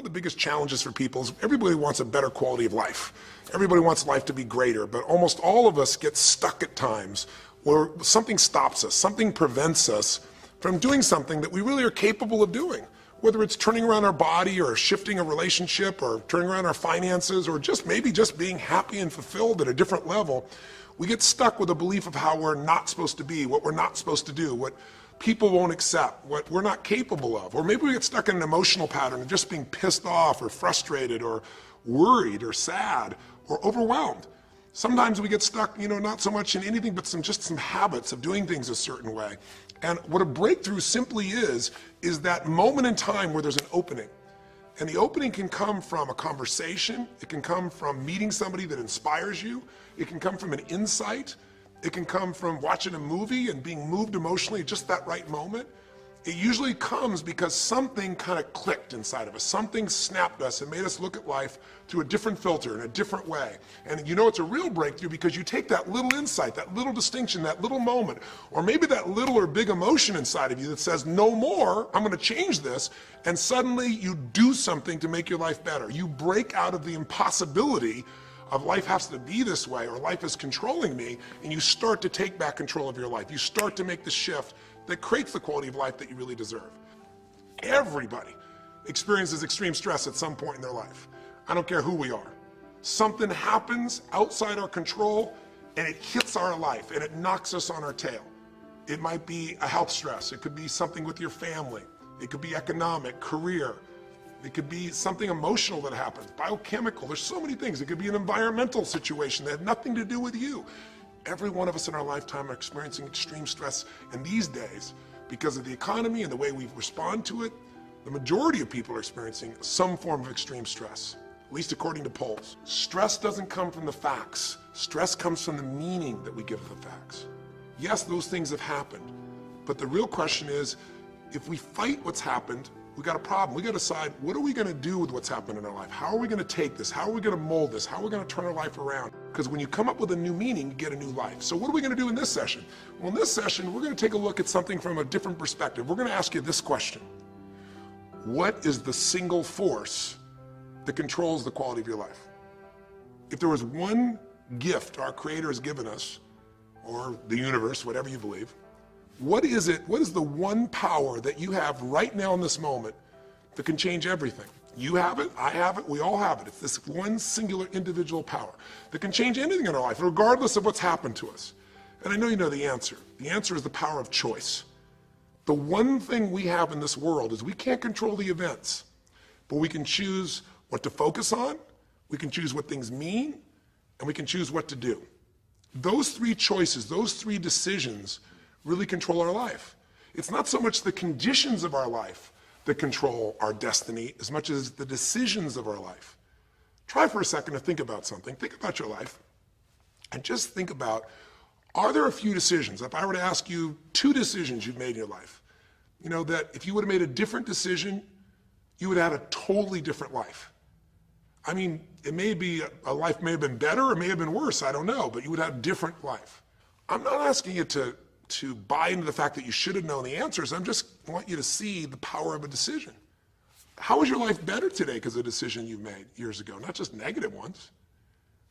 the biggest challenges for people is everybody wants a better quality of life. Everybody wants life to be greater, but almost all of us get stuck at times where something stops us, something prevents us from doing something that we really are capable of doing. Whether it's turning around our body or shifting a relationship or turning around our finances or maybe just being happy and fulfilled at a different level, we get stuck with a belief of how we're not supposed to be, what we're not supposed to do, what people won't accept, what we're not capable of. Or maybe we get stuck in an emotional pattern of just being pissed off or frustrated or worried or sad or overwhelmed. Sometimes we get stuck, not so much in anything but just some habits of doing things a certain way. And what a breakthrough simply is that moment in time where there's an opening. And the opening can come from a conversation, it can come from meeting somebody that inspires you, it can come from an insight, it can come from watching a movie and being moved emotionally at just that right moment. It usually comes because something kind of clicked inside of us. Something snapped us and made us look at life through a different filter, in a different way. And it's a real breakthrough because you take that little insight, that little distinction, that little moment, or maybe that little or big emotion inside of you that says, no more, I'm going to change this, and suddenly you do something to make your life better. You break out of the impossibility of life has to be this way or life is controlling me, and you start to take back control of your life. You start to make the shift that creates the quality of life that you really deserve. Everybody experiences extreme stress at some point in their life. I don't care who we are. Something happens outside our control and it hits our life and it knocks us on our tail. It might be a health stress. It could be something with your family. It could be economic, career. It could be something emotional that happens, biochemical. There's so many things. It could be an environmental situation that had nothing to do with you. Every one of us in our lifetime are experiencing extreme stress, and these days, because of the economy and the way we respond to it, the majority of people are experiencing some form of extreme stress, at least according to polls. Stress doesn't come from the facts. Stress comes from the meaning that we give the facts. Yes, those things have happened, but the real question is, if we fight what's happened, we got a problem. We got to decide, what are we going to do with what's happened in our life? How are we going to take this? How are we going to mold this? How are we going to turn our life around? Because when you come up with a new meaning, you get a new life. So what are we going to do in this session? Well, in this session, we're going to take a look at something from a different perspective. We're going to ask you this question. What is the single force that controls the quality of your life? If there was one gift our Creator has given us, or the universe, whatever you believe, what is it? What is the one power that you have right now in this moment that can change everything? You have it, I have it, we all have it. It's this one singular individual power that can change anything in our life, regardless of what's happened to us. And I know you know the answer. The answer is the power of choice. The one thing we have in this world is we can't control the events, but we can choose what to focus on, we can choose what things mean, and we can choose what to do. Those three choices, those three decisions really control our life. It's not so much the conditions of our life that control our destiny as much as the decisions of our life. Try for a second to think about something. Think about your life and just think about, are there a few decisions? If I were to ask you 2 decisions you've made in your life, that if you would have made a different decision, you would have had a totally different life. I mean, it may be, a life may have been better or may have been worse, I don't know, but you would have a different life. I'm not asking you to buy into the fact that you should have known the answers. I just want you to see the power of a decision. How is your life better today because of a decision you made years ago, not just negative ones?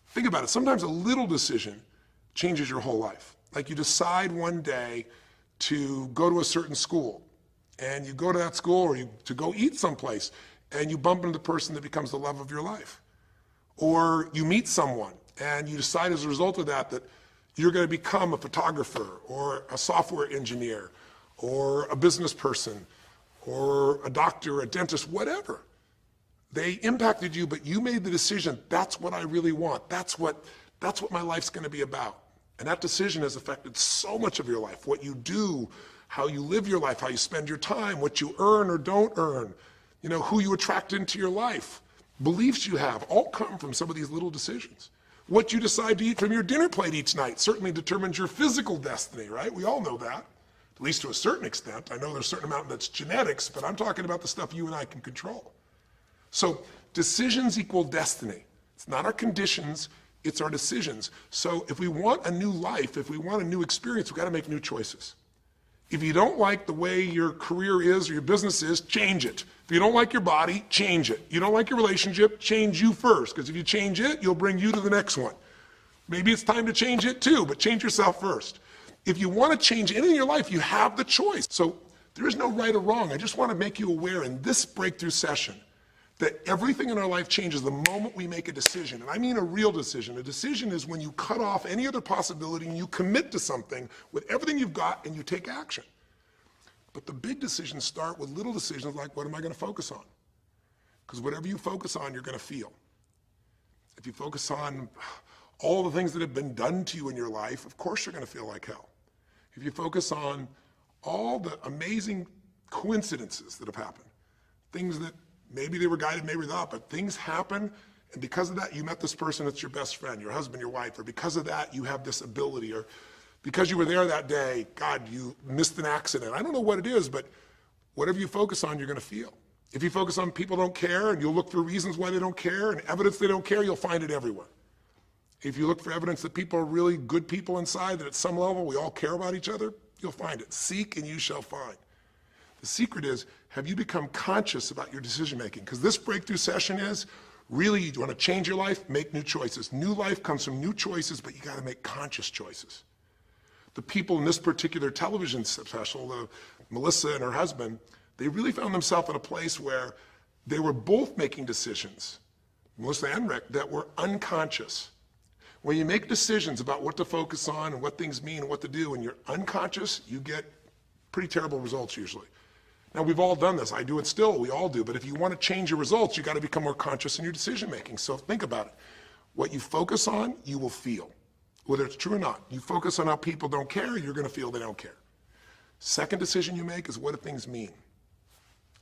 Think about it. Sometimes a little decision changes your whole life. Like you decide one day to go to a certain school, and you go to that school or to go eat someplace, and you bump into the person that becomes the love of your life. Or you meet someone, and you decide as a result of that you're going to become a photographer or a software engineer or a business person or a doctor, a dentist, whatever. They impacted you, but you made the decision, that's what I really want. That's what my life's going to be about. And that decision has affected so much of your life, what you do, how you live your life, how you spend your time, what you earn or don't earn, who you attract into your life. Beliefs you have all come from some of these little decisions. What you decide to eat from your dinner plate each night certainly determines your physical destiny, right? We all know that, at least to a certain extent. I know there's a certain amount that's genetics, but I'm talking about the stuff you and I can control. So decisions equal destiny. It's not our conditions, it's our decisions. So if we want a new life, if we want a new experience, we've got to make new choices. If you don't like the way your career is or your business is, change it. If you don't like your body, change it. You don't like your relationship, change you first, because if you change it, you'll bring you to the next one. Maybe it's time to change it too, but change yourself first. If you want to change anything in your life, you have the choice. So there is no right or wrong. I just want to make you aware in this breakthrough session that everything in our life changes the moment we make a decision. And I mean a real decision. A decision is when you cut off any other possibility and you commit to something with everything you've got and you take action. But the big decisions start with little decisions like, what am I going to focus on? Because whatever you focus on, you're going to feel. If you focus on all the things that have been done to you in your life, of course you're going to feel like hell. If you focus on all the amazing coincidences that have happened, things that maybe they were guided, maybe not, but things happen, and because of that, you met this person that's your best friend, your husband, your wife, or because of that, you have this ability, or because you were there that day, God, you missed an accident. I don't know what it is, but whatever you focus on, you're going to feel. If you focus on people don't care, and you'll look for reasons why they don't care, and evidence they don't care, you'll find it everywhere. If you look for evidence that people are really good people inside, that at some level we all care about each other, you'll find it. Seek and you shall find. The secret is, have you become conscious about your decision making? Because this breakthrough session is, really, you want to change your life, make new choices. New life comes from new choices, but you got to make conscious choices. The people in this particular television special, Melissa and her husband, they really found themselves in a place where they were both making decisions, Melissa and Rick, that were unconscious. When you make decisions about what to focus on and what things mean and what to do, and you're unconscious, you get pretty terrible results usually. Now, we've all done this. I do it still. We all do. But if you want to change your results, you got to become more conscious in your decision making. So think about it. What you focus on, you will feel. Whether it's true or not. You focus on how people don't care, you're going to feel they don't care. Second decision you make is, what do things mean?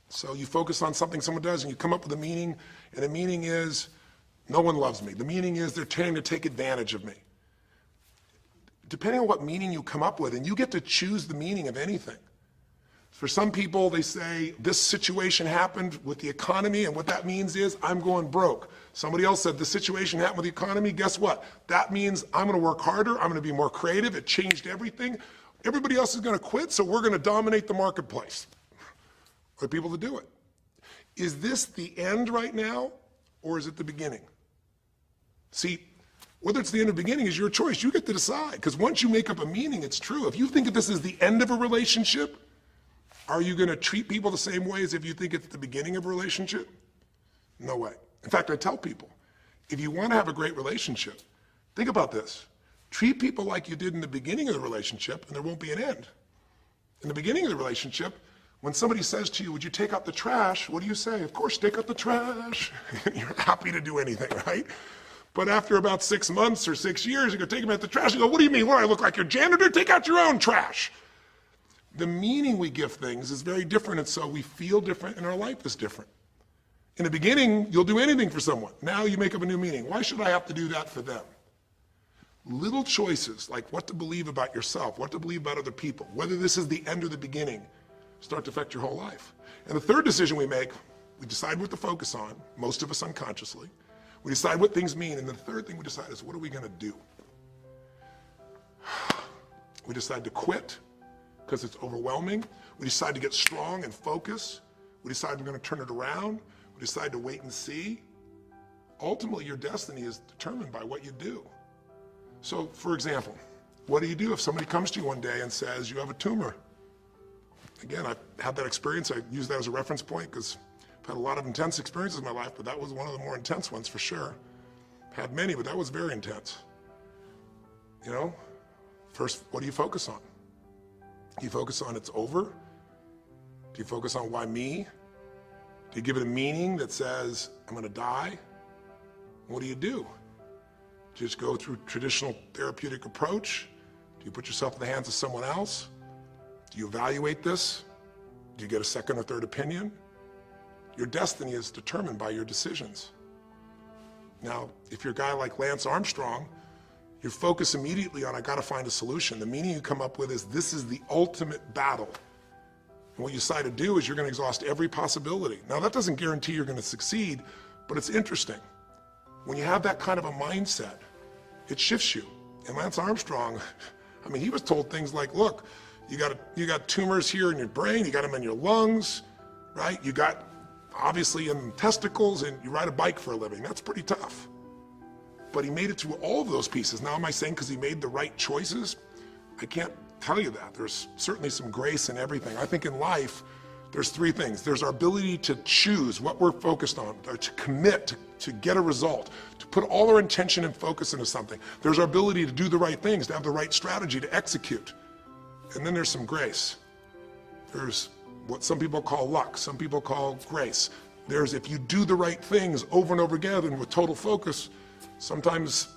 So you focus on something someone does and you come up with a meaning, and the meaning is, no one loves me. The meaning is, they're trying to take advantage of me. Depending on what meaning you come up with, and you get to choose the meaning of anything. For some people, they say, this situation happened with the economy, and what that means is, I'm going broke. Somebody else said, the situation happened with the economy, guess what? That means I'm going to work harder, I'm going to be more creative, it changed everything. Everybody else is going to quit, so we're going to dominate the marketplace. For people to do it. Is this the end right now, or is it the beginning? See, whether it's the end or beginning is your choice. You get to decide, because once you make up a meaning, it's true. If you think that this is the end of a relationship, are you going to treat people the same way as if you think it's the beginning of a relationship? No way. In fact, I tell people, if you want to have a great relationship, think about this. Treat people like you did in the beginning of the relationship, and there won't be an end. In the beginning of the relationship, when somebody says to you, would you take out the trash? What do you say? Of course, take out the trash. You're happy to do anything, right? But after about 6 months or 6 years, you go take them out the trash. You go, what do you mean? What, I look like your janitor? Take out your own trash. The meaning we give things is very different, and so we feel different, and our life is different. In the beginning, you'll do anything for someone. Now you make up a new meaning. Why should I have to do that for them? Little choices, like what to believe about yourself, what to believe about other people, whether this is the end or the beginning, start to affect your whole life. And the third decision we make, we decide what to focus on, most of us unconsciously. We decide what things mean, and the third thing we decide is, what are we going to do? We decide to quit because it's overwhelming. We decide to get strong and focus. We decide we're going to turn it around. We decide to wait and see. Ultimately, your destiny is determined by what you do. So, for example, what do you do if somebody comes to you one day and says, you have a tumor? Again, I've had that experience. I use that as a reference point because I've had a lot of intense experiences in my life, but that was one of the more intense ones for sure. Had many, but that was very intense. You know, first, what do you focus on? Do you focus on it's over? Do you focus on why me? Do you give it a meaning that says, I'm going to die? What do? Do you just go through traditional therapeutic approach? Do you put yourself in the hands of someone else? Do you evaluate this? Do you get a second or third opinion? Your destiny is determined by your decisions. Now, if you're a guy like Lance Armstrong, you focus immediately on, I gotta find a solution. The meaning you come up with is, this is the ultimate battle. And what you decide to do is you're gonna exhaust every possibility. Now, that doesn't guarantee you're gonna succeed, but it's interesting. When you have that kind of a mindset, it shifts you. And Lance Armstrong, I mean, he was told things like, look, You got tumors here in your brain, you got them in your lungs, right? You got obviously in testicles, and you ride a bike for a living. That's pretty tough. But he made it through all of those pieces. Now, am I saying because he made the right choices? I can't tell you that. There's certainly some grace in everything. I think in life, there's three things. There's our ability to choose what we're focused on, or to commit, to get a result, to put all our intention and focus into something. There's our ability to do the right things, to have the right strategy, to execute. And then there's some grace. There's what some people call luck, some people call grace. There's if you do the right things over and over again and with total focus, sometimes,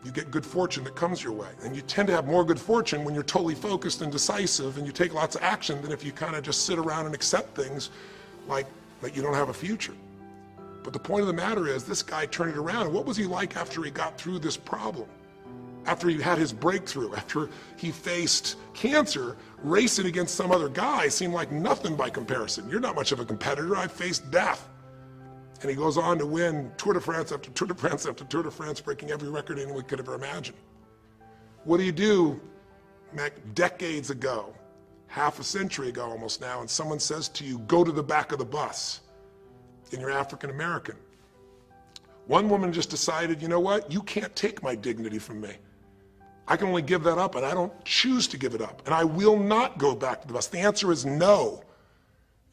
you get good fortune that comes your way. And you tend to have more good fortune when you're totally focused and decisive and you take lots of action than if you kind of just sit around and accept things like you don't have a future. But the point of the matter is this guy turned it around. And what was he like after he got through this problem? After he had his breakthrough, after he faced cancer, racing against some other guy seemed like nothing by comparison. You're not much of a competitor. I faced death. And he goes on to win Tour de France after Tour de France after Tour de France, breaking every record anyone could ever imagine. What do you do, decades ago, half a century ago almost now, and someone says to you, go to the back of the bus, and you're African American? One woman just decided, you know what, you can't take my dignity from me. I can only give that up, and I don't choose to give it up, and I will not go back to the bus. The answer is no.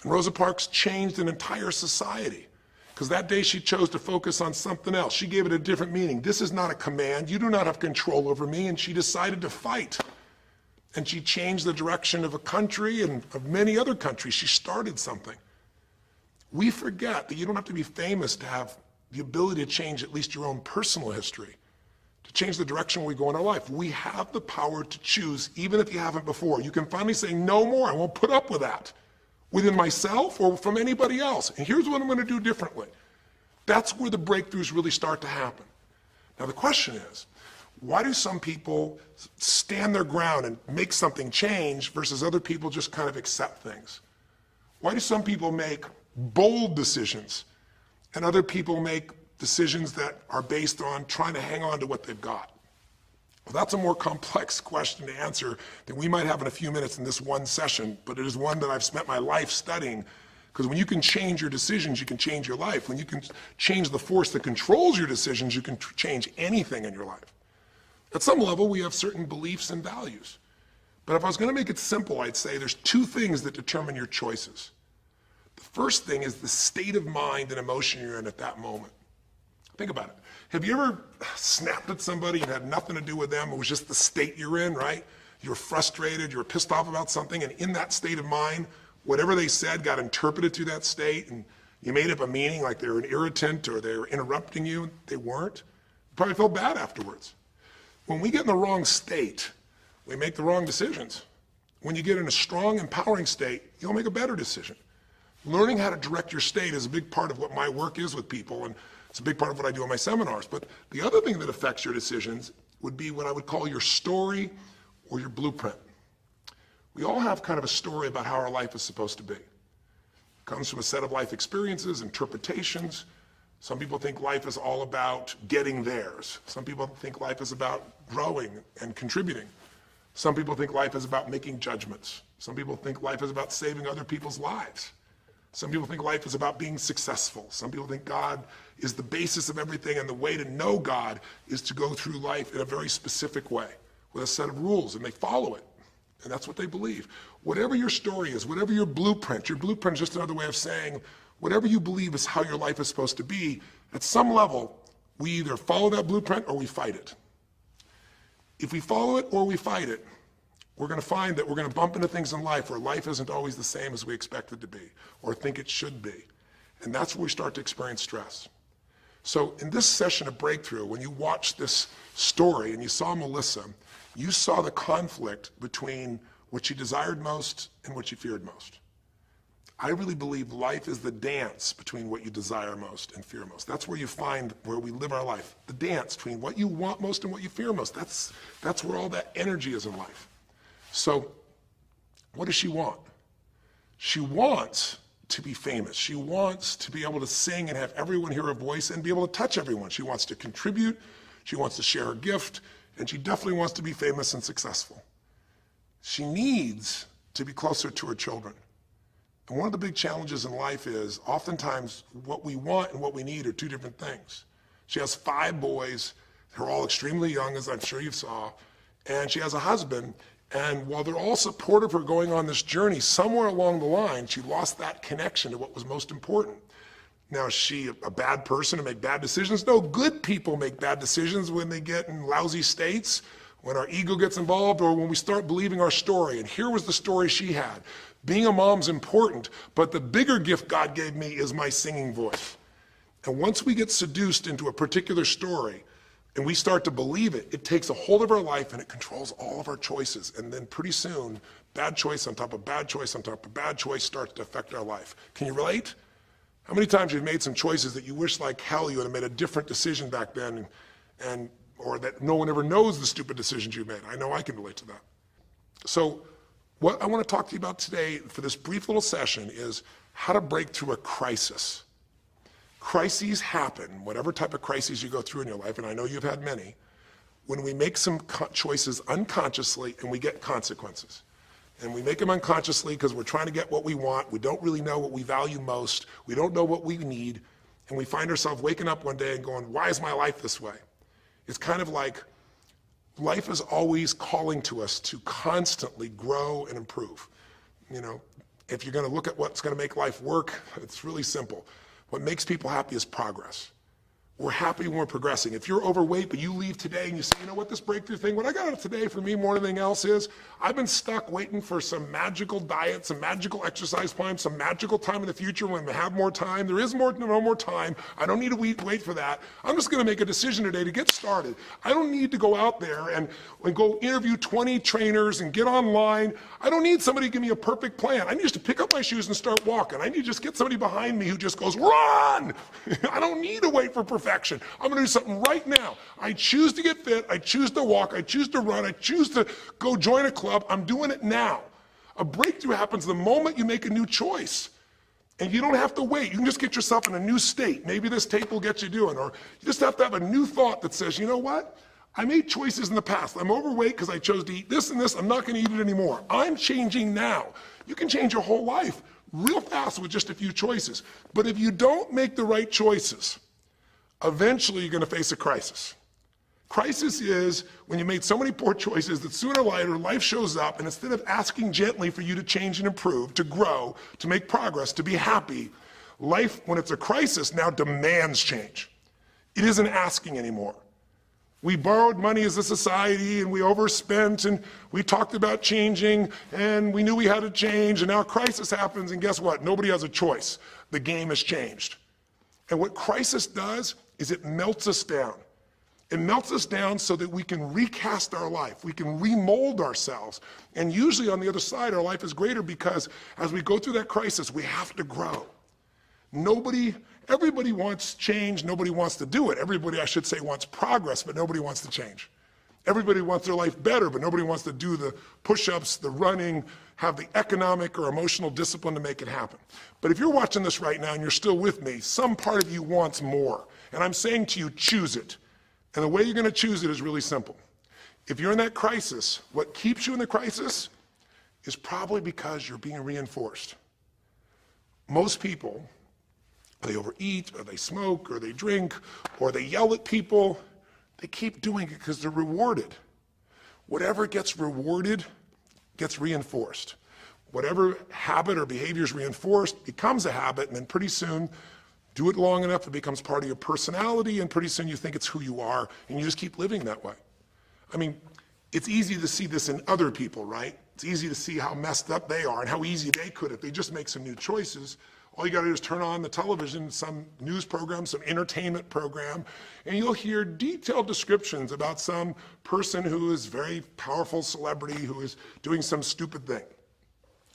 And Rosa Parks changed an entire society. Because that day she chose to focus on something else. She gave it a different meaning. This is not a command. You do not have control over me. And she decided to fight. And she changed the direction of a country and of many other countries. She started something. We forget that you don't have to be famous to have the ability to change at least your own personal history, to change the direction we go in our life. We have the power to choose, even if you haven't before. You can finally say, no more, I won't put up with that, within myself or from anybody else. And here's what I'm going to do differently. That's where the breakthroughs really start to happen. Now the question is, why do some people stand their ground and make something change versus other people just kind of accept things? Why do some people make bold decisions and other people make decisions that are based on trying to hang on to what they've got? Well, that's a more complex question to answer than we might have in a few minutes in this one session, but it is one that I've spent my life studying, because when you can change your decisions, you can change your life. When you can change the force that controls your decisions, you can change anything in your life. At some level, we have certain beliefs and values. But if I was going to make it simple, I'd say there's two things that determine your choices. The first thing is the state of mind and emotion you're in at that moment. Think about it. Have you ever snapped at somebody and had nothing to do with them? It was just the state you're in, right? You were frustrated, you were pissed off about something, and in that state of mind, whatever they said got interpreted to that state, and you made up a meaning like they were an irritant or they were interrupting you. They weren't. You probably felt bad afterwards. When we get in the wrong state, we make the wrong decisions. When you get in a strong, empowering state, you'll make a better decision. Learning how to direct your state is a big part of what my work is with people, and it's a big part of what I do in my seminars. But the other thing that affects your decisions would be what I would call your story or your blueprint. We all have kind of a story about how our life is supposed to be. It comes from a set of life experiences, interpretations. Some people think life is all about getting theirs. Some people think life is about growing and contributing. Some people think life is about making judgments. Some people think life is about saving other people's lives. Some people think life is about being successful. Some people think God is the basis of everything, and the way to know God is to go through life in a very specific way with a set of rules, and they follow it. And that's what they believe. Whatever your story is, whatever your blueprint is just another way of saying whatever you believe is how your life is supposed to be, at some level, we either follow that blueprint or we fight it. If we follow it or we fight it, we're going to find that we're going to bump into things in life where life isn't always the same as we expect it to be or think it should be. And that's where we start to experience stress. So in this session of Breakthrough, when you watched this story and you saw Melissa, you saw the conflict between what she desired most and what she feared most. I really believe life is the dance between what you desire most and fear most. That's where you find where we live our life. The dance between what you want most and what you fear most. That's where all that energy is in life. So what does she want? She wants to be famous. She wants to be able to sing and have everyone hear her voice and be able to touch everyone. She wants to contribute. She wants to share her gift. And she definitely wants to be famous and successful. She needs to be closer to her children. And one of the big challenges in life is oftentimes what we want and what we need are two different things. She has 5 boys. They're all extremely young, as I'm sure you saw. And she has a husband. And while they're all supportive of her going on this journey, somewhere along the line, she lost that connection to what was most important. Now, is she a bad person to make bad decisions? No, good people make bad decisions when they get in lousy states, when our ego gets involved, or when we start believing our story. And here was the story she had. Being a mom's important, but the bigger gift God gave me is my singing voice. And once we get seduced into a particular story, and we start to believe it, it takes a hold of our life and it controls all of our choices. And then pretty soon, bad choice on top of bad choice on top of bad choice starts to affect our life. Can you relate? How many times you've made some choices that you wish like hell you would have made a different decision back then, or that no one ever knows the stupid decisions you made? I know I can relate to that. So what I want to talk to you about today for this brief little session is how to break through a crisis. Crises happen, whatever type of crises you go through in your life, and I know you've had many, when we make some choices unconsciously and we get consequences. And we make them unconsciously because we're trying to get what we want. We don't really know what we value most. We don't know what we need. And we find ourselves waking up one day and going, why is my life this way? It's kind of like life is always calling to us to constantly grow and improve. You know, if you're going to look at what's going to make life work, it's really simple. What makes people happy is progress. We're happy when we're progressing. If you're overweight, but you leave today and you say, you know what, this breakthrough thing, what I got today for me more than anything else is, I've been stuck waiting for some magical diet, some magical exercise plan, some magical time in the future when we have more time. There is no more time. I don't need to wait for that. I'm just going to make a decision today to get started. I don't need to go out there and go interview 20 trainers and get online. I don't need somebody to give me a perfect plan. I need just to pick up my shoes and start walking. I need to just get somebody behind me who just goes, run! I don't need to wait for perfection. I'm going to do something right now. I choose to get fit. I choose to walk. I choose to run. I choose to go join a club. I'm doing it now. A breakthrough happens the moment you make a new choice. And you don't have to wait. You can just get yourself in a new state. Maybe this tape will get you doing. Or you just have to have a new thought that says, you know what? I made choices in the past. I'm overweight because I chose to eat this and this. I'm not going to eat it anymore. I'm changing now. You can change your whole life real fast with just a few choices. But if you don't make the right choices, eventually you're going to face a crisis. Crisis is when you made so many poor choices that sooner or later life shows up, and instead of asking gently for you to change and improve, to grow, to make progress, to be happy, life, when it's a crisis, now demands change. It isn't asking anymore. We borrowed money as a society and we overspent and we talked about changing and we knew we had to change, and now a crisis happens and guess what? Nobody has a choice. The game has changed. And what crisis does is it melts us down. It melts us down so that we can recast our life. We can remold ourselves. And usually on the other side, our life is greater because as we go through that crisis, we have to grow. Everybody wants change. Nobody wants to do it. Everybody, I should say, wants progress, but nobody wants to change. Everybody wants their life better, but nobody wants to do the push-ups, the running, have the economic or emotional discipline to make it happen. But if you're watching this right now and you're still with me, some part of you wants more. And I'm saying to you, choose it. And the way you're going to choose it is really simple. If you're in that crisis, what keeps you in the crisis is probably because you're being reinforced. Most people, they overeat, or they smoke, or they drink, or they yell at people. They keep doing it because they're rewarded. Whatever gets rewarded gets reinforced. Whatever habit or behavior is reinforced becomes a habit, and then pretty soon, do it long enough, it becomes part of your personality, and pretty soon you think it's who you are, and you just keep living that way. I mean, it's easy to see this in other people, right? It's easy to see how messed up they are and how easy they could if they just make some new choices. All you got to do is turn on the television, some news program, some entertainment program, and you'll hear detailed descriptions about some person who is a very powerful celebrity who is doing some stupid thing.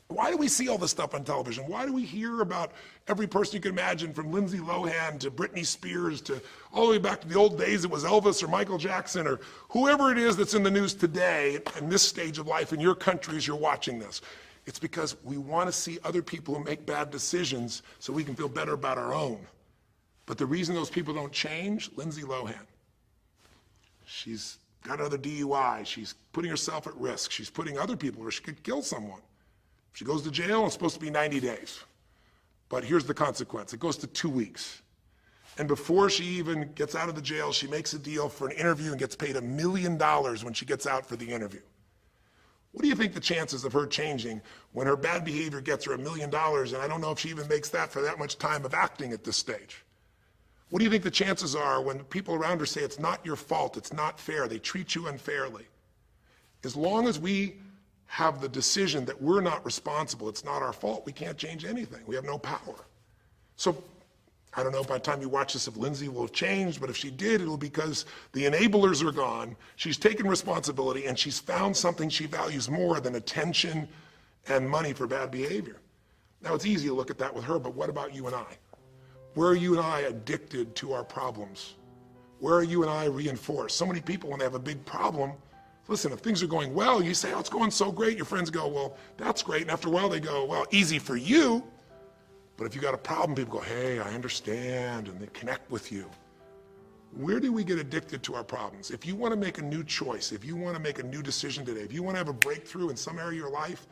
Why do we see all this stuff on television? Why do we hear about every person you can imagine, from Lindsay Lohan to Britney Spears to all the way back to the old days it was Elvis or Michael Jackson or whoever it is that's in the news today in this stage of life in your country as you're watching this? It's because we want to see other people who make bad decisions so we can feel better about our own. But the reason those people don't change, Lindsay Lohan, she's got another DUI. She's putting herself at risk. She's putting other people at risk. She could kill someone. She goes to jail, it's supposed to be 90 days. But here's the consequence. It goes to 2 weeks. And before she even gets out of the jail, she makes a deal for an interview and gets paid $1 million when she gets out for the interview. What do you think the chances of her changing when her bad behavior gets her $1 million, and I don't know if she even makes that for that much time of acting at this stage? What do you think the chances are when people around her say it's not your fault, it's not fair, they treat you unfairly? As long as we have the decision that we're not responsible, it's not our fault, we can't change anything. We have no power. So I don't know by the time you watch this if Lindsay will have changed, but if she did, it'll be because the enablers are gone, she's taken responsibility, and she's found something she values more than attention and money for bad behavior. Now, it's easy to look at that with her, but what about you and I? Where are you and I addicted to our problems? Where are you and I reinforced? So many people, when they have a big problem, listen, if things are going well, you say, oh, it's going so great. Your friends go, well, that's great. And after a while, they go, well, easy for you. But if you got a problem, people go, hey, I understand, and they connect with you. Where do we get addicted to our problems? If you want to make a new choice, if you want to make a new decision today, if you want to have a breakthrough in some area of your life,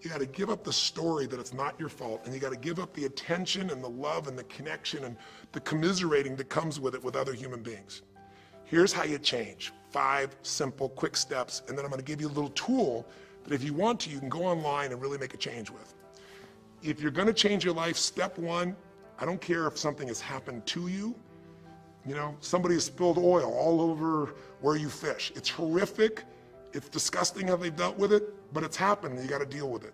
you got to give up the story that it's not your fault, and you got to give up the attention and the love and the connection and the commiserating that comes with it with other human beings. Here's how you change. 5 simple, quick steps, and then I'm going to give you a little tool that if you want to, you can go online and really make a change with. If you're going to change your life, step 1, I don't care if something has happened to you. You know, somebody has spilled oil all over where you fish. It's horrific. It's disgusting how they've dealt with it, but it's happened and you got to deal with it.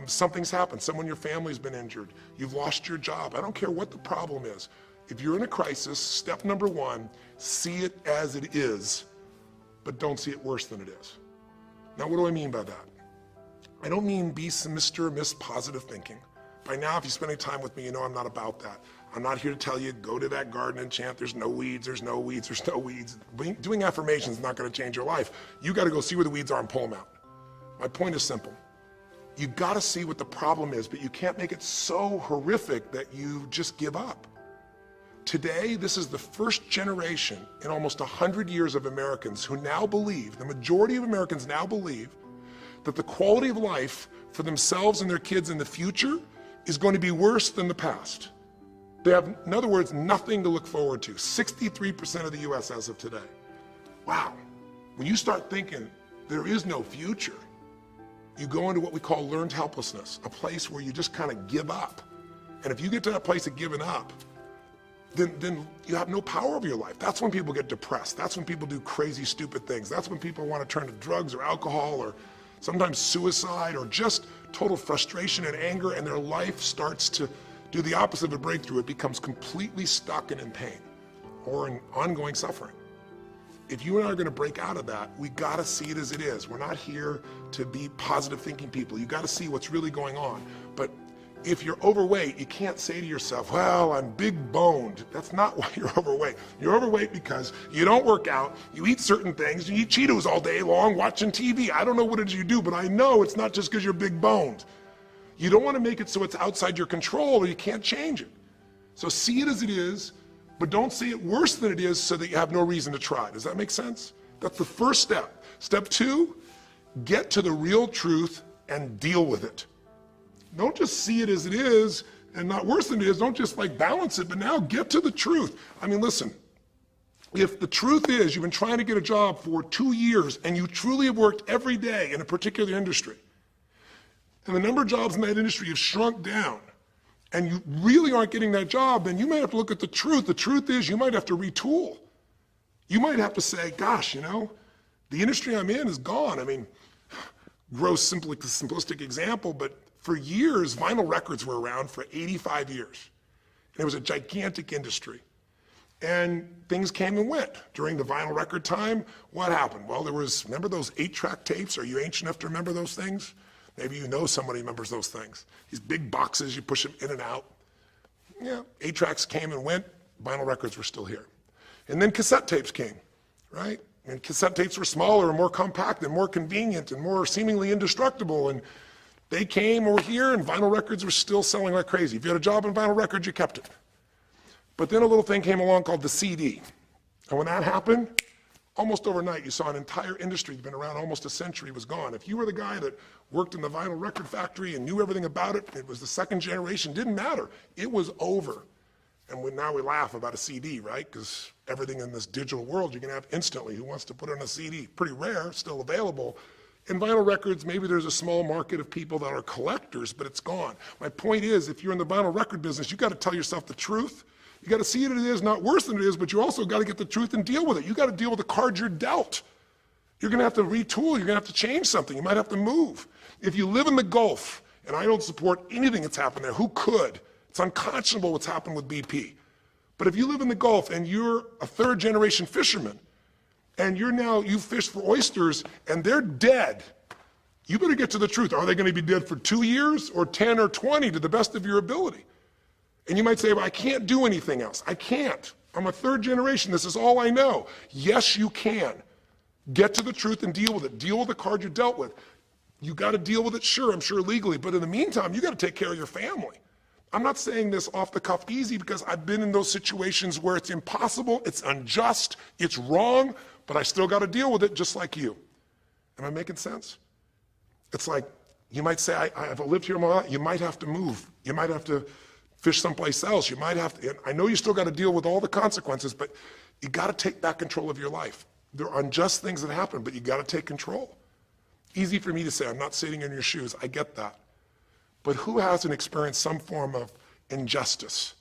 Something's happened. Someone in your family's been injured. You've lost your job. I don't care what the problem is. If you're in a crisis, step number 1, see it as it is, but don't see it worse than it is. Now, what do I mean by that? I don't mean be some Mr. or Miss positive thinking. By now, if you spend any time with me, you know I'm not about that. I'm not here to tell you, go to that garden and chant, there's no weeds, there's no weeds, there's no weeds. Doing affirmations is not going to change your life. You got to go see where the weeds are and pull them out. My point is simple. You got to see what the problem is, but you can't make it so horrific that you just give up. Today, this is the first generation in almost 100 years of Americans who now believe, the majority of Americans now believe, that the quality of life for themselves and their kids in the future is going to be worse than the past. They have, in other words, nothing to look forward to. 63% of the US as of today. Wow. When you start thinking there is no future, you go into what we call learned helplessness, a place where you just kind of give up. And if you get to that place of giving up, then you have no power over your life. That's when people get depressed. That's when people do crazy, stupid things. That's when people want to turn to drugs or alcohol or sometimes suicide or just total frustration and anger, and their life starts to do the opposite of a breakthrough. It becomes completely stuck and in pain or in ongoing suffering. If you and I are going to break out of that, we got to see it as it is. We're not here to be positive thinking people. You got to see what's really going on. But if you're overweight, you can't say to yourself, well, I'm big boned. That's not why you're overweight. You're overweight because you don't work out, you eat certain things, you eat Cheetos all day long watching TV. I don't know what it is you do, but I know it's not just because you're big boned. You don't want to make it so it's outside your control or you can't change it. So see it as it is, but don't see it worse than it is so that you have no reason to try. Does that make sense? That's the first step. Step 2, get to the real truth and deal with it. Don't just see it as it is and not worse than it is. Don't just like balance it, but now get to the truth. I mean, listen, if the truth is you've been trying to get a job for 2 years and you truly have worked every day in a particular industry, and the number of jobs in that industry have shrunk down, and you really aren't getting that job, then you might have to look at the truth. The truth is you might have to retool. You might have to say, gosh, you know, the industry I'm in is gone. I mean, gross, simplistic example, but for years, vinyl records were around for 85 years. And it was a gigantic industry. And things came and went. During the vinyl record time, what happened? Well, there was, remember those 8-track tapes? Are you ancient enough to remember those things? Maybe you know somebody remembers those things. These big boxes, you push them in and out. Yeah, 8-tracks came and went, vinyl records were still here. And then cassette tapes came, right? And cassette tapes were smaller and more compact and more convenient and more seemingly indestructible. And they came over here and vinyl records were still selling like crazy. If you had a job in vinyl records, you kept it. But then a little thing came along called the CD. And when that happened, Almost overnight, you saw an entire industry that's been around almost a century was gone. If you were the guy that worked in the vinyl record factory and knew everything about it, it was the second generation, didn't matter. It was over. And now we laugh about a CD, right? Because everything in this digital world you can have instantly. Who wants to put it on a CD? Pretty rare, still available. In vinyl records, maybe there's a small market of people that are collectors, but it's gone. My point is, if you're in the vinyl record business, you got to tell yourself the truth. You got to see it as it is, not worse than it is, but you also got to get the truth and deal with it. You got to deal with the cards you're dealt. You're going to have to retool. You're going to have to change something. You might have to move. If you live in the Gulf, and I don't support anything that's happened there, who could? It's unconscionable what's happened with BP. But if you live in the Gulf and you're a third generation fisherman, and you fish for oysters and they're dead, you better get to the truth. Are they going to be dead for 2 years or 10 or 20 to the best of your ability? And you might say, well, I can't do anything else. I can't. I'm a third generation. This is all I know. Yes, you can. Get to the truth and deal with it. Deal with the card you're dealt with. You got to deal with it, sure, I'm sure legally, but in the meantime, you got to take care of your family. I'm not saying this off the cuff easy because I've been in those situations where it's impossible, it's unjust, it's wrong, but I still got to deal with it just like you. Am I making sense? It's like, you might say, I've lived here my life. You might have to move. You might have to fish someplace else. You might have to, I know you still got to deal with all the consequences, but you got to take back control of your life. There are unjust things that happen, but you got to take control. Easy for me to say, I'm not sitting in your shoes. I get that. But who hasn't experienced some form of injustice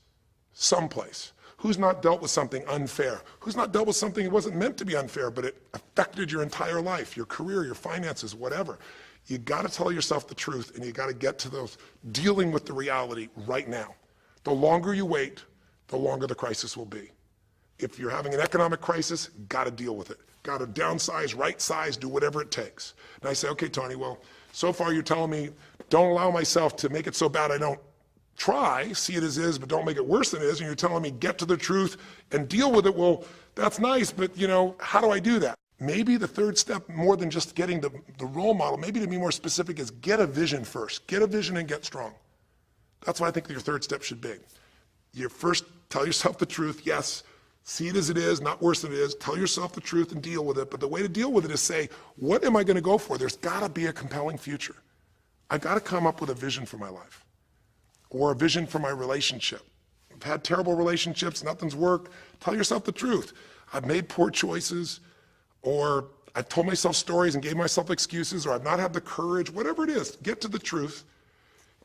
someplace? Who's not dealt with something unfair? Who's not dealt with something that wasn't meant to be unfair, but it affected your entire life, your career, your finances, whatever? You got to tell yourself the truth, and you got to get to those dealing with the reality right now. The longer you wait, the longer the crisis will be. If you're having an economic crisis, got to deal with it. Got to downsize, right size, do whatever it takes. And I say, okay, Tony, well, so far you're telling me don't allow myself to make it so bad I don't try, see it as is, but don't make it worse than it is. And you're telling me get to the truth and deal with it. Well, that's nice, but how do I do that? Maybe the third step, more than just getting the role model, maybe to be more specific, is get a vision first. Get a vision and get strong. That's what I think your third step should be. You first tell yourself the truth. Yes, see it as it is, not worse than it is. Tell yourself the truth and deal with it. But the way to deal with it is say, what am I going to go for? There's got to be a compelling future. I've got to come up with a vision for my life or a vision for my relationship. I've had terrible relationships, nothing's worked. Tell yourself the truth. I've made poor choices, or I've told myself stories and gave myself excuses, or I've not had the courage, whatever it is. Get to the truth.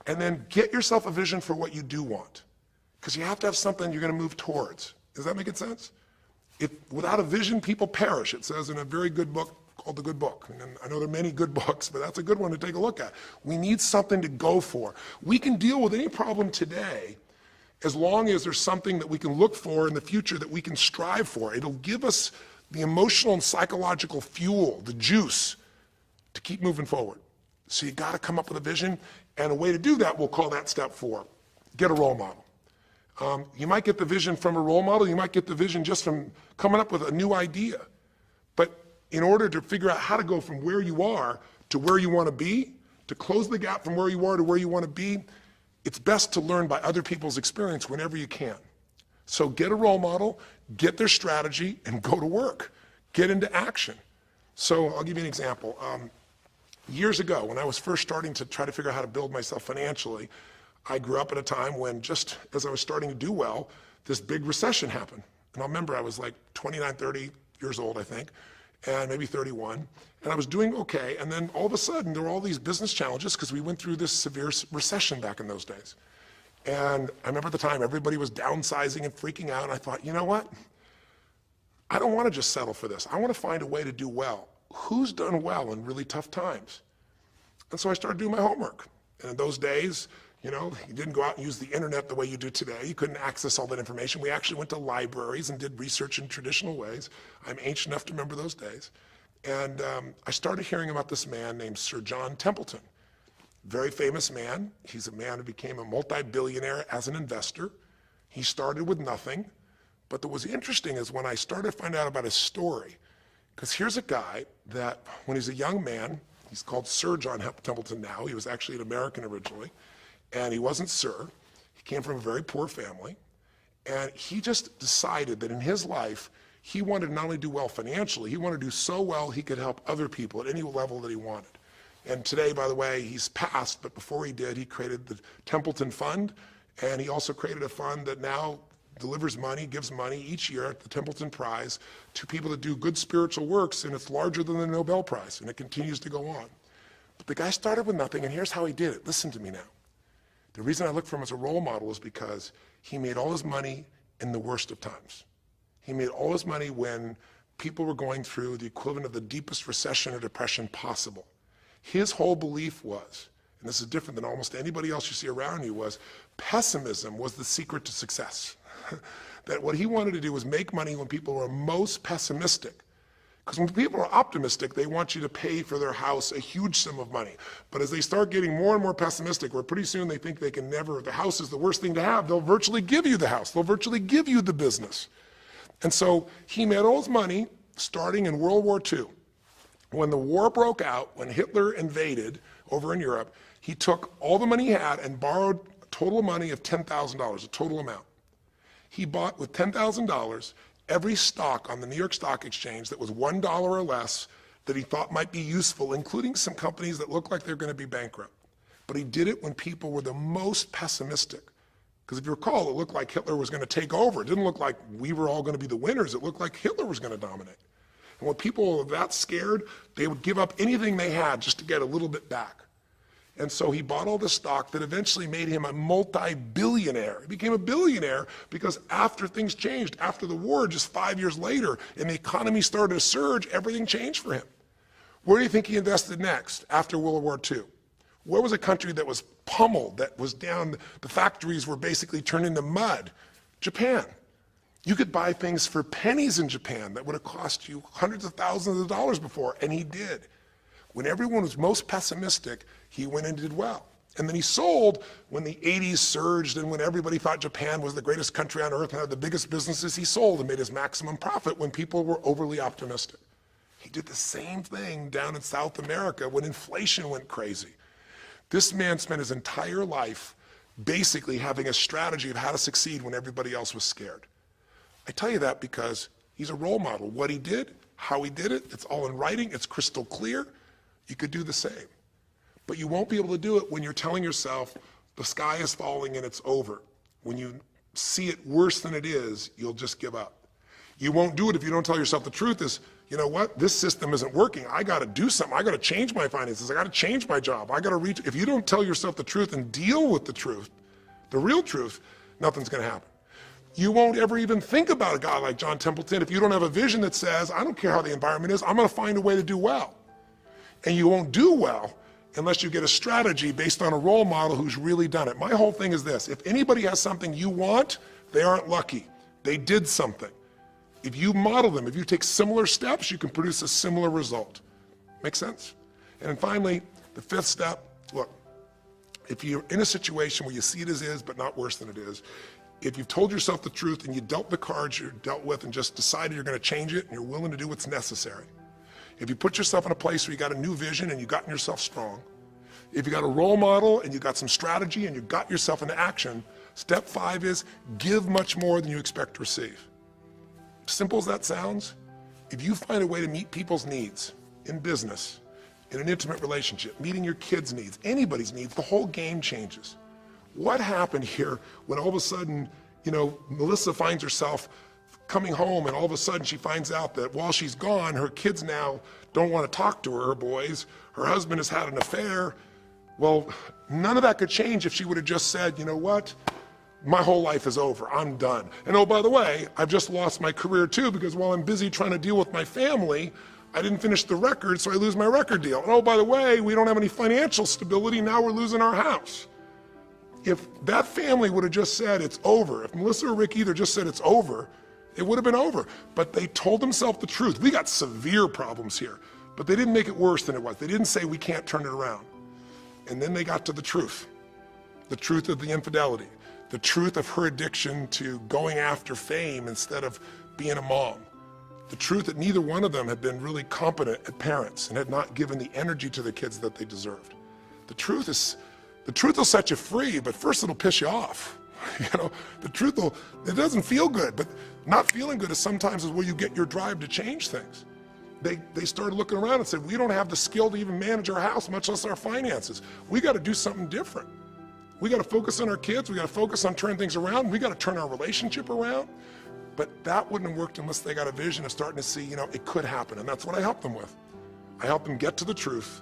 And then get yourself a vision for what you do want. Because you have to have something you're going to move towards. Does that make sense? Without a vision, people perish. It says in a very good book called The Good Book. And I know there are many good books, but that's a good one to take a look at. We need something to go for. We can deal with any problem today as long as there's something that we can look for in the future that we can strive for. It'll give us the emotional and psychological fuel, the juice, to keep moving forward. So you got to come up with a vision, and a way to do that, we'll call that step 4. Get a role model. You might get the vision from a role model, you might get the vision just from coming up with a new idea. But in order to figure out how to go from where you are to where you want to be, to close the gap from where you are to where you want to be, it's best to learn by other people's experience whenever you can. So get a role model, get their strategy, and go to work. Get into action. So I'll give you an example. Years ago, when I was first starting to try to figure out how to build myself financially, I grew up at a time when, just as I was starting to do well, this big recession happened. And I remember I was like 29, 30 years old, I think, and maybe 31. And I was doing okay. And then all of a sudden, there were all these business challenges because we went through this severe recession back in those days. And I remember at the time, everybody was downsizing and freaking out. And I thought, you know what? I don't want to just settle for this. I want to find a way to do well. Who's done well in really tough times? And so I started doing my homework. And in those days, you didn't go out and use the internet the way you do today. You couldn't access all that information. We actually went to libraries and did research in traditional ways. I'm ancient enough to remember those days. And I started hearing about this man named Sir John Templeton. Very famous man. He's a man who became a multi-billionaire as an investor. He started with nothing. But what was interesting is when I started to find out about his story, because here's a guy that when he's a young man, he's called Sir John Templeton now. He was actually an American originally. And he wasn't Sir. He came from a very poor family. And he just decided that in his life, He wanted to not only do well financially, he wanted to do so well he could help other people at any level that he wanted. And today, by the way, he's passed, but before he did, he created the Templeton Fund, and he also created a fund that now delivers money, gives money each year at the Templeton Prize to people that do good spiritual works, and it's larger than the Nobel Prize, and it continues to go on. But the guy started with nothing, and here's how he did it. Listen to me now. The reason I look for him as a role model is because he made all his money in the worst of times. He made all his money when people were going through the equivalent of the deepest recession or depression possible. His whole belief was, and this is different than almost anybody else you see around you, was pessimism was the secret to success. That what he wanted to do was make money when people were most pessimistic. Because when people are optimistic, they want you to pay for their house a huge sum of money. But as they start getting more and more pessimistic, where pretty soon they think they can never, the house is the worst thing to have, they'll virtually give you the house. They'll virtually give you the business. And so he made all his money starting in World War II. When the war broke out, when Hitler invaded over in Europe, he took all the money he had and borrowed a total money of $10,000, a total amount. He bought with $10,000 every stock on the New York Stock Exchange that was $1 or less that he thought might be useful, including some companies that looked like they're going to be bankrupt. But he did it when people were the most pessimistic. Because if you recall, it looked like Hitler was going to take over. It didn't look like we were all going to be the winners. It looked like Hitler was going to dominate. And when people were that scared, they would give up anything they had just to get a little bit back. And so he bought all this stock that eventually made him a multi-billionaire. He became a billionaire because after things changed, after the war, just 5 years later, and the economy started to surge, everything changed for him. Where do you think he invested next after World War II? Where was a country that was pummeled, that was down, the factories were basically turned into mud? Japan. You could buy things for pennies in Japan that would have cost you hundreds of thousands of dollars before, and he did. When everyone was most pessimistic, he went and did well. And then he sold when the 80s surged and when everybody thought Japan was the greatest country on earth and had the biggest businesses, he sold and made his maximum profit when people were overly optimistic. He did the same thing down in South America when inflation went crazy. This man spent his entire life basically having a strategy of how to succeed when everybody else was scared. I tell you that because he's a role model. What he did, how he did it, it's all in writing, it's crystal clear. You could do the same. But you won't be able to do it when you're telling yourself the sky is falling and it's over. When you see it worse than it is, you'll just give up. You won't do it if you don't tell yourself the truth is, you know what, this system isn't working. I got to do something. I got to change my finances. I got to change my job. I got to reach. If you don't tell yourself the truth and deal with the truth, the real truth, nothing's going to happen. You won't ever even think about a guy like John Templeton if you don't have a vision that says, I don't care how the environment is, I'm going to find a way to do well. And you won't do well unless you get a strategy based on a role model who's really done it. My whole thing is this: if anybody has something you want, they aren't lucky. They did something. If you model them, if you take similar steps, you can produce a similar result. Make sense? And then finally, the fifth step, look, if you're in a situation where you see it as is, but not worse than it is, if you've told yourself the truth and you dealt the cards you're dealt with and just decided you're going to change it and you're willing to do what's necessary, if you put yourself in a place where you got a new vision and you gotten yourself strong, if you got a role model and you got some strategy and you got yourself into action, step 5 is give much more than you expect to receive. Simple as that sounds, if you find a way to meet people's needs in business, in an intimate relationship, meeting your kids' needs, anybody's needs, the whole game changes. What happened here when all of a sudden, you know, Melissa finds herself coming home and all of a sudden she finds out that while she's gone, her kids now don't want to talk to her boys, her husband has had an affair. Well, none of that could change if she would have just said, you know what, my whole life is over, I'm done. And oh, by the way, I've just lost my career too because while I'm busy trying to deal with my family, I didn't finish the record, so I lose my record deal. And oh, by the way, we don't have any financial stability, now we're losing our house. If that family would have just said it's over, if Melissa or Rick either just said it's over, it would have been over. But they told themselves the truth. We got severe problems here, but they didn't make it worse than it was. They didn't say we can't turn it around. And then they got to the truth of the infidelity, the truth of her addiction to going after fame instead of being a mom, the truth that neither one of them had been really competent at parents and had not given the energy to the kids that they deserved. The truth will set you free, but first it'll piss you off. You know, it doesn't feel good, but Not feeling good is sometimes where you get your drive to change things. They started looking around and said, we don't have the skill to even manage our house, much less our finances. We got to do something different. We got to focus on our kids. We got to focus on turning things around. We got to turn our relationship around. But that wouldn't have worked unless they got a vision of starting to see, it could happen. And that's what I helped them with. I helped them get to the truth.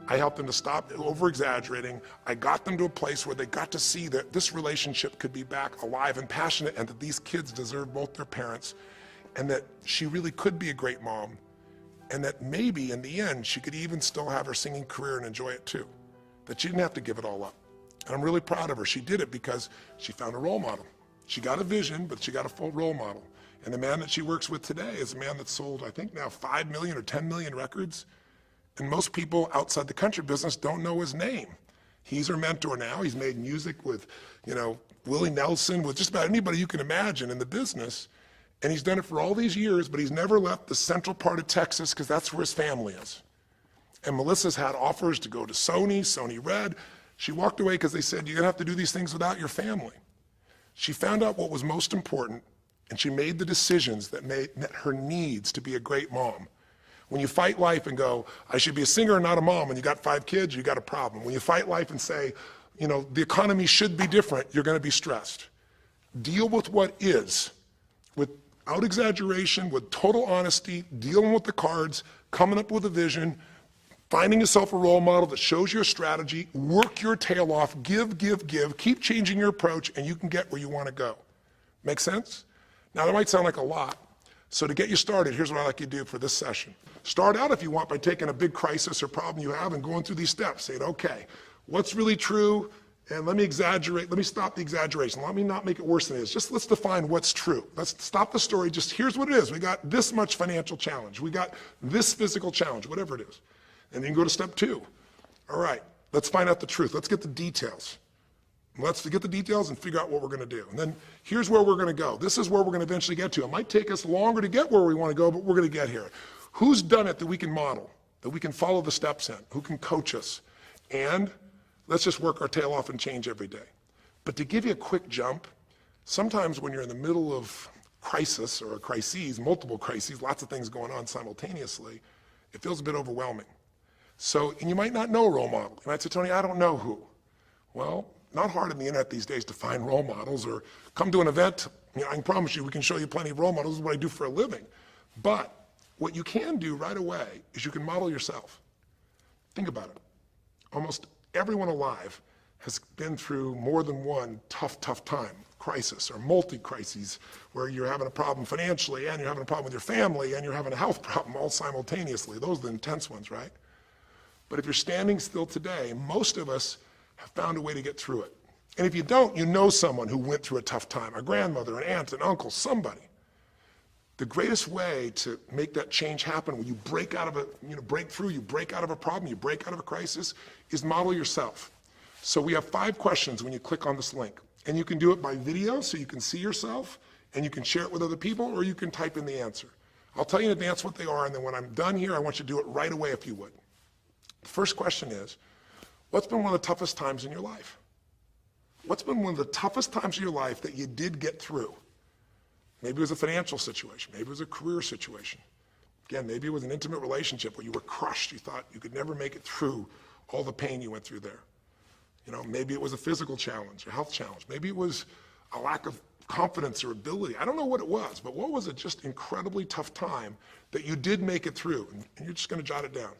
I helped them to stop over-exaggerating. I got them to a place where they got to see that this relationship could be back alive and passionate, and that these kids deserve both their parents, and that she really could be a great mom, and that maybe in the end she could even still have her singing career and enjoy it too. That she didn't have to give it all up. And I'm really proud of her. She did it because she found a role model. She got a vision, but she got a full role model. And the man that she works with today is a man that's sold, I think now 5 million or 10 million records. And most people outside the country business don't know his name. He's her mentor now. He's made music with, Willie Nelson, with just about anybody you can imagine in the business. And he's done it for all these years, but he's never left the central part of Texas because that's where his family is. And Melissa's had offers to go to Sony Red. She walked away because they said, you're gonna have to do these things without your family. She found out what was most important, and she made the decisions that met her needs to be a great mom. When you fight life and go, I should be a singer and not a mom, and you got 5 kids, you got a problem. When you fight life and say, the economy should be different, you're gonna be stressed. Deal with what is, without exaggeration, with total honesty, dealing with the cards, coming up with a vision, finding yourself a role model that shows your strategy, work your tail off, give, keep changing your approach, and you can get where you wanna go. Make sense? Now that might sound like a lot. So to get you started, here's what I'd like you to do for this session. Start out, if you want, by taking a big crisis or problem you have and going through these steps. Saying, okay, what's really true? And let me exaggerate, let me stop the exaggeration. Let me not make it worse than it is. Just let's define what's true. Let's stop the story, just here's what it is. We got this much financial challenge. We got this physical challenge, whatever it is. And then go to step 2. All right, let's find out the truth. Let's get the details. Let's get the details and figure out what we're gonna do. And then here's where we're gonna go. This is where we're gonna eventually get to. It might take us longer to get where we wanna go, but we're gonna get here. Who's done it that we can model, that we can follow the steps in, who can coach us? And let's just work our tail off and change every day. But to give you a quick jump, sometimes when you're in the middle of crisis or crises, multiple crises, lots of things going on simultaneously, it feels a bit overwhelming. So, and you might not know a role model. You might say, Tony, I don't know who. Well, not hard on the internet these days to find role models, or come to an event. I can promise you we can show you plenty of role models. This is what I do for a living. But what you can do right away is you can model yourself. Think about it. Almost everyone alive has been through more than one tough time, crisis or multi-crises, where you're having a problem financially and you're having a problem with your family and you're having a health problem all simultaneously. Those are the intense ones, right? But if you're standing still today, most of us have found a way to get through it. And if you don't, you know someone who went through a tough time, a grandmother, an aunt, an uncle, somebody. The greatest way to make that change happen, when you break out of a, break through, you break out of a problem, you break out of a crisis, is model yourself. So we have 5 questions when you click on this link. And you can do it by video so you can see yourself, and you can share it with other people, or you can type in the answer. I'll tell you in advance what they are, and then when I'm done here, I want you to do it right away if you would. The first question is, what's been one of the toughest times in your life? What's been one of the toughest times in your life that you did get through? Maybe it was a financial situation. Maybe it was a career situation. Again, maybe it was an intimate relationship where you were crushed. You thought you could never make it through all the pain you went through there. Maybe it was a physical challenge, a health challenge. Maybe it was a lack of confidence or ability. I don't know what it was, but what was a just incredibly tough time that you did make it through? And you're just gonna jot it down.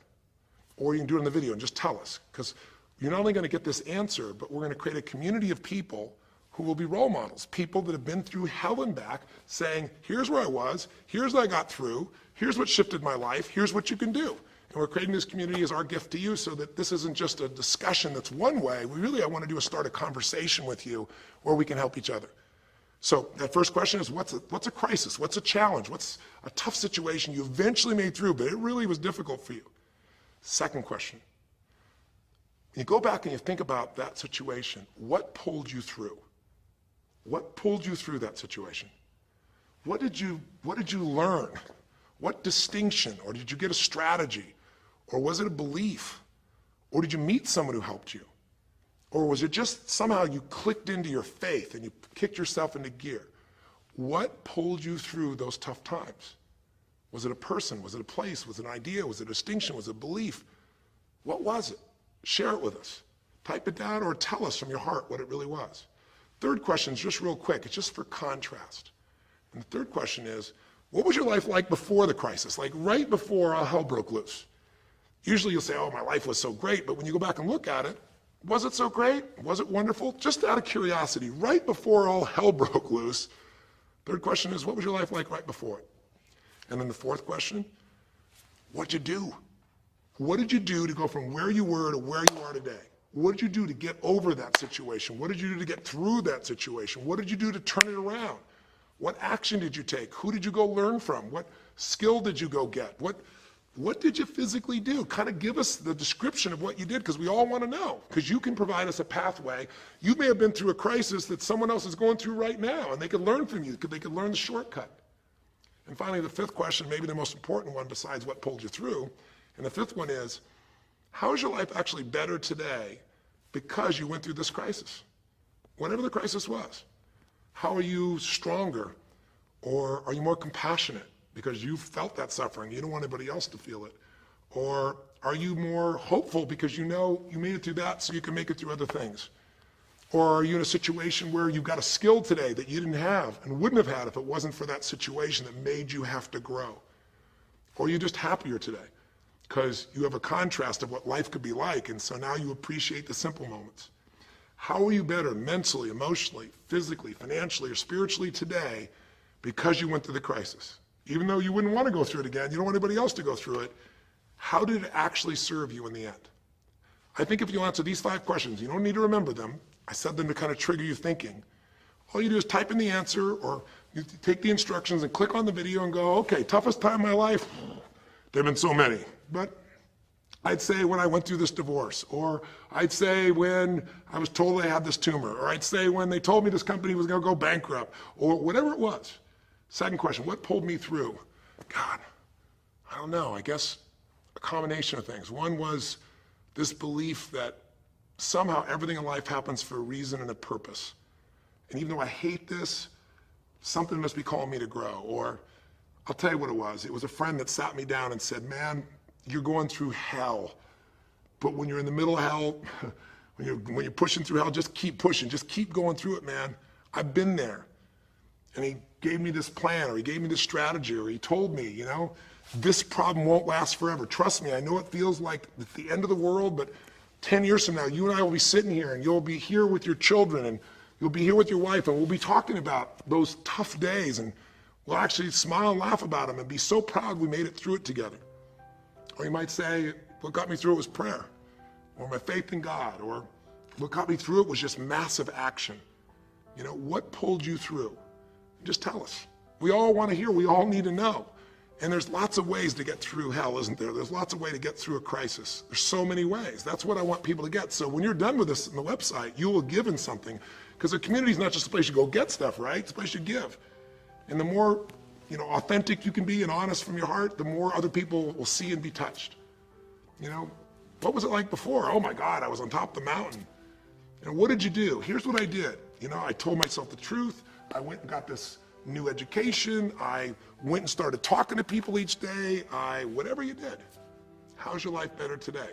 Or you can do it in the video and just tell us, because you're not only gonna get this answer, but we're gonna create a community of people who will be role models, people that have been through hell and back, saying, here's where I was, here's what I got through, here's what shifted my life, here's what you can do. And we're creating this community as our gift to you, so that this isn't just a discussion that's one way. I want to do is start a conversation with you where we can help each other. So that first question is, what's a crisis? What's a challenge? What's a tough situation you eventually made through, but it really was difficult for you? Second question, you go back and you think about that situation. What pulled you through? What pulled you through that situation? What did you learn? What distinction? Or did you get a strategy? Or was it a belief? Or did you meet someone who helped you? Or was it just somehow you clicked into your faith and you kicked yourself into gear? What pulled you through those tough times? Was it a person? Was it a place? Was it an idea? Was it a distinction? Was it a belief? What was it? Share it with us. Type it down or tell us from your heart what it really was. Third question is just real quick. It's just for contrast. And the third question is, what was your life like before the crisis? Like right before all hell broke loose? Usually you'll say, oh, my life was so great. But when you go back and look at it, was it so great? Was it wonderful? Just out of curiosity, right before all hell broke loose, third question is, what was your life like right before it? And then the fourth question, what'd you do? What did you do to go from where you were to where you are today? What did you do to get over that situation? What did you do to get through that situation? What did you do to turn it around? What action did you take? Who did you go learn from? What skill did you go get? What did you physically do? Kind of give us the description of what you did, because we all want to know, because you can provide us a pathway. You may have been through a crisis that someone else is going through right now, and they could learn from you, because they could learn the shortcut. And finally, the fifth question, maybe the most important one besides what pulled you through, and the fifth one is, how is your life actually better today because you went through this crisis? Whatever the crisis was. How are you stronger? Or are you more compassionate because you felt that suffering? You don't want anybody else to feel it. Or are you more hopeful because you know you made it through that so you can make it through other things? Or are you in a situation where you've got a skill today that you didn't have and wouldn't have had if it wasn't for that situation that made you have to grow? Or are you just happier today because you have a contrast of what life could be like, and so now you appreciate the simple moments? How are you better mentally, emotionally, physically, financially, or spiritually today because you went through the crisis? Even though you wouldn't want to go through it again, you don't want anybody else to go through it, how did it actually serve you in the end? I think if you answer these 5 questions, you don't need to remember them. I said them to kind of trigger you thinking. All you do is type in the answer, or you take the instructions and click on the video and go, okay, toughest time of my life? There have been so many, but I'd say when I went through this divorce, or I'd say when I was told I had this tumor, or I'd say when they told me this company was going to go bankrupt, or whatever it was. Second question, what pulled me through? God, I don't know, I guess a combination of things. One was this belief that somehow everything in life happens for a reason and a purpose. And even though I hate this, something must be calling me to grow. Or I'll tell you what it was. It was a friend that sat me down and said, man, you're going through hell. But when you're in the middle of hell, when you're pushing through hell, just keep pushing. Just keep going through it, man. I've been there. And he gave me this plan, or he gave me this strategy, or he told me, you know, this problem won't last forever. Trust me, I know it feels like it's the end of the world, but 10 years from now, you and I will be sitting here, and you'll be here with your children, and you'll be here with your wife, and we'll be talking about those tough days, and we'll actually smile and laugh about them and be so proud we made it through it together. Or you might say, what got me through it was prayer, or my faith in God, or what got me through it was just massive action. You know, what pulled you through? Just tell us. We all want to hear, we all need to know. And there's lots of ways to get through hell, isn't there? There's lots of ways to get through a crisis. There's so many ways. That's what I want people to get. So when you're done with this on the website, you will give in something. Because a community is not just a place you go get stuff, right? It's a place you give. And the more, you know, authentic you can be and honest from your heart, the more other people will see and be touched. You know, what was it like before? Oh my God, I was on top of the mountain. And what did you do? Here's what I did. You know, I told myself the truth. I went and got this new education. I went and started talking to people each day. Whatever you did. How's your life better today?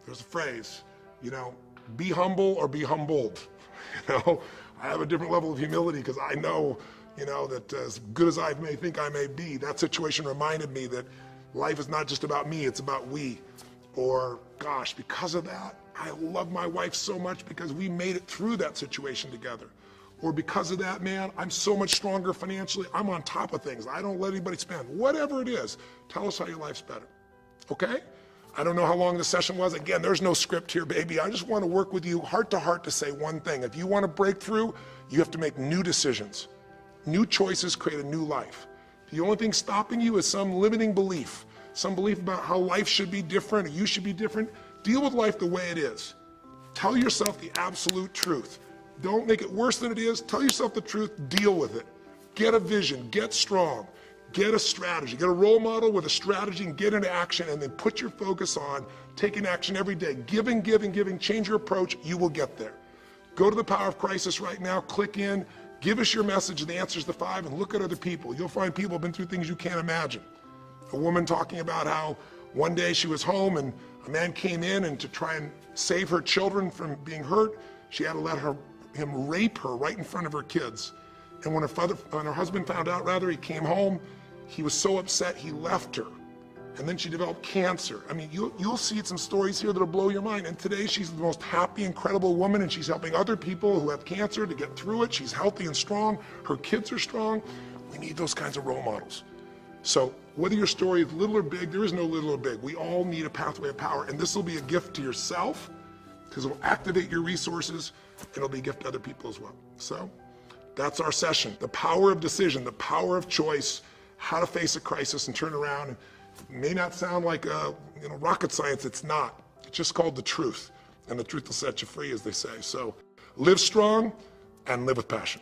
There's a phrase, you know, be humble or be humbled. You know, I have a different level of humility because I know, you know, that as good as I may think I may be, that situation reminded me that life is not just about me, it's about we. Or, gosh, because of that, I love my wife so much because we made it through that situation together. Or because of that, man, I'm so much stronger financially. I'm on top of things. I don't let anybody spend. Whatever it is, tell us how your life's better. Okay? I don't know how long the session was. Again, there's no script here, baby. I just want to work with you heart to heart to say one thing. If you want to break through, you have to make new decisions. New choices create a new life. The only thing stopping you is some limiting belief. Some belief about how life should be different or you should be different. Deal with life the way it is. Tell yourself the absolute truth. Don't make it worse than it is. Tell yourself the truth. Deal with it. Get a vision. Get strong. Get a strategy. Get a role model with a strategy and get into action, and then put your focus on taking action every day. Giving, giving, giving. Change your approach. You will get there. Go to the Power of Crisis right now. Click in. Give us your message and the answers to 5 and look at other people. You'll find people have been through things you can't imagine. A woman talking about how one day she was home and a man came in, and to try and save her children from being hurt, she had to let him rape her right in front of her kids. And when her husband found out, he came home, he was so upset he left her. And then she developed cancer. I mean, you'll see some stories here that'll blow your mind. And today she's the most happy, incredible woman, and she's helping other people who have cancer to get through it. She's healthy and strong. Her kids are strong. We need those kinds of role models. So whether your story is little or big, there is no little or big. We all need a pathway of power. And this will be a gift to yourself because it will activate your resources, and it'll be a gift to other people as well. So that's our session. The power of decision, the power of choice, how to face a crisis and turn around. And it may not sound like rocket science. It's not. It's just called the truth. And the truth will set you free, as they say. So live strong and live with passion.